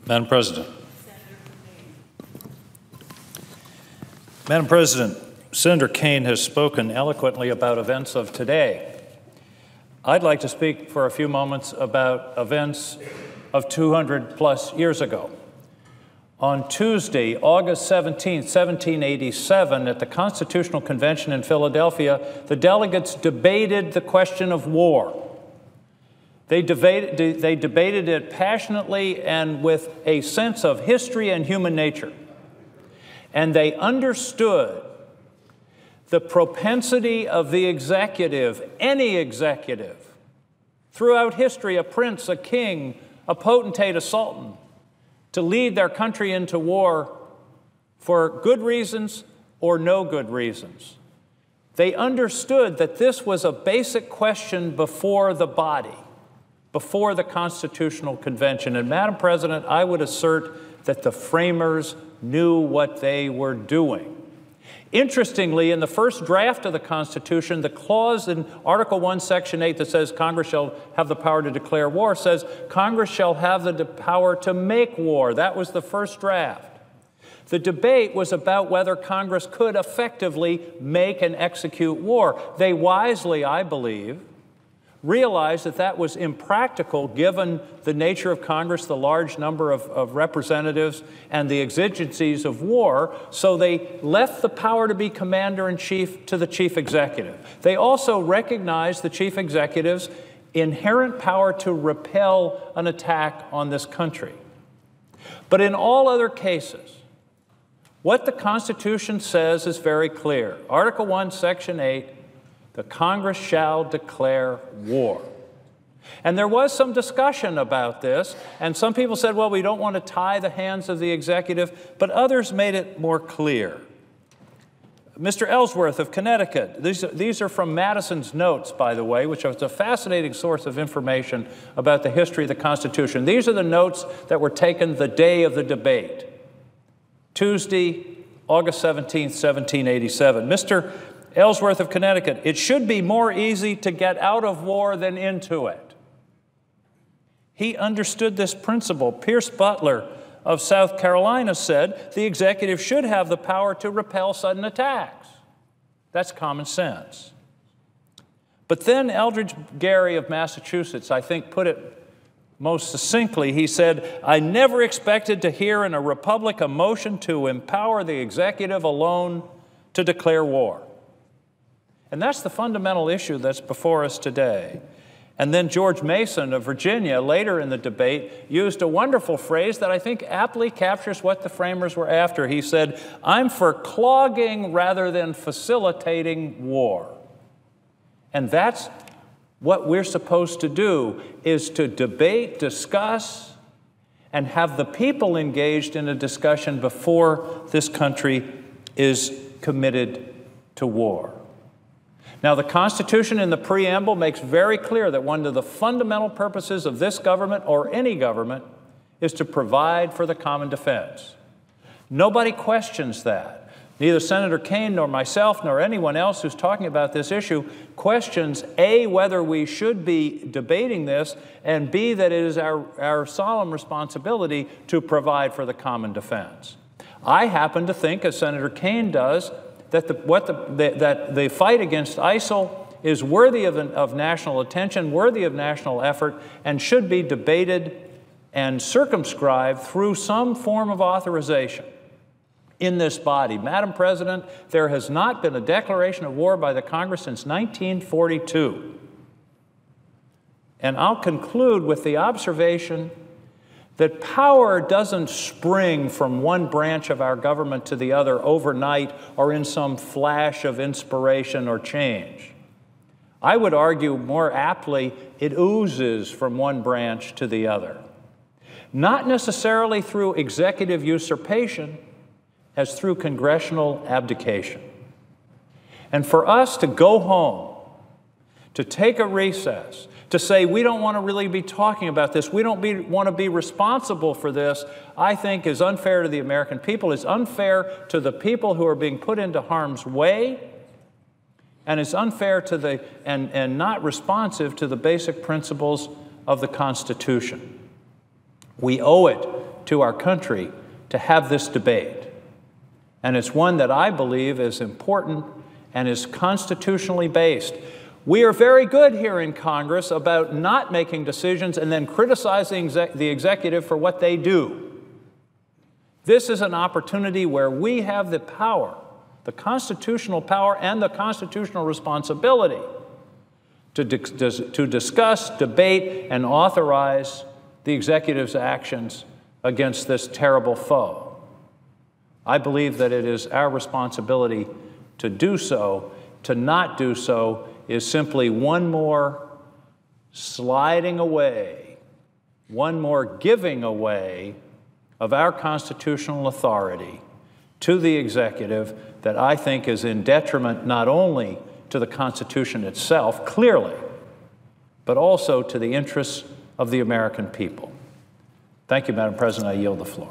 Madam President. Madam President, Senator Kaine has spoken eloquently about events of today. I'd like to speak for a few moments about events of 200-plus years ago. On Tuesday, August 17, 1787, at the Constitutional Convention in Philadelphia, the delegates debated the question of war. They debated it passionately and with a sense of history and human nature. And they understood the propensity of the executive, any executive, throughout history, a prince, a king, a potentate, a sultan, to lead their country into war for good reasons or no good reasons. They understood that this was a basic question before the body, before the Constitutional Convention. And Madam President, I would assert that the framers knew what they were doing. Interestingly, in the first draft of the Constitution, the clause in Article 1, Section 8 that says Congress shall have the power to declare war says Congress shall have the power to make war. That was the first draft. The debate was about whether Congress could effectively make and execute war. They wisely, I believe, realized that that was impractical given the nature of Congress, the large number of representatives, and the exigencies of war, so they left the power to be commander-in-chief to the chief executive. They also recognized the chief executive's inherent power to repel an attack on this country. But in all other cases, what the Constitution says is very clear. Article 1, Section 8, the Congress shall declare war. And there was some discussion about this, and some people said, well, we don't want to tie the hands of the executive, but others made it more clear. Mr. Ellsworth of Connecticut, these are from Madison's notes, by the way, which was a fascinating source of information about the history of the Constitution. These are the notes that were taken the day of the debate, Tuesday, August 17, 1787. Mr. Ellsworth of Connecticut, it should be more easy to get out of war than into it. He understood this principle. Pierce Butler of South Carolina said the executive should have the power to repel sudden attacks. That's common sense. But then Eldridge Gary of Massachusetts, I think, put it most succinctly. He said, I never expected to hear in a republic a motion to empower the executive alone to declare war. And that's the fundamental issue that's before us today. And then George Mason of Virginia, later in the debate, used a wonderful phrase that I think aptly captures what the framers were after. He said, I'm for clogging rather than facilitating war. And that's what we're supposed to do, is to debate, discuss, and have the people engaged in a discussion before this country is committed to war. Now, the Constitution in the preamble makes very clear that one of the fundamental purposes of this government, or any government, is to provide for the common defense. Nobody questions that. Neither Senator Kaine nor myself nor anyone else who's talking about this issue questions, A, whether we should be debating this, and B, that it is our solemn responsibility to provide for the common defense. I happen to think, as Senator Kaine does, that the fight against ISIL is worthy of national attention, worthy of national effort, and should be debated and circumscribed through some form of authorization in this body. Madam President, there has not been a declaration of war by the Congress since 1942. And I'll conclude with the observation that power doesn't spring from one branch of our government to the other overnight or in some flash of inspiration or change. I would argue more aptly, it oozes from one branch to the other. Not necessarily through executive usurpation, as through congressional abdication. And for us to go home, to take a recess, to say we don't want to really be talking about this, we don't want to be responsible for this, I think is unfair to the American people, is unfair to the people who are being put into harm's way, and it's unfair to the, and not responsive to the basic principles of the Constitution. We owe it to our country to have this debate. And it's one that I believe is important and is constitutionally based. We are very good here in Congress about not making decisions and then criticizing the executive for what they do. This is an opportunity where we have the power, the constitutional power and the constitutional responsibility to discuss, debate, and authorize the executive's actions against this terrible foe. I believe that it is our responsibility to do so. To not do so is simply one more sliding away, one more giving away of our constitutional authority to the executive that I think is in detriment not only to the Constitution itself, clearly, but also to the interests of the American people. Thank you, Madam President. I yield the floor.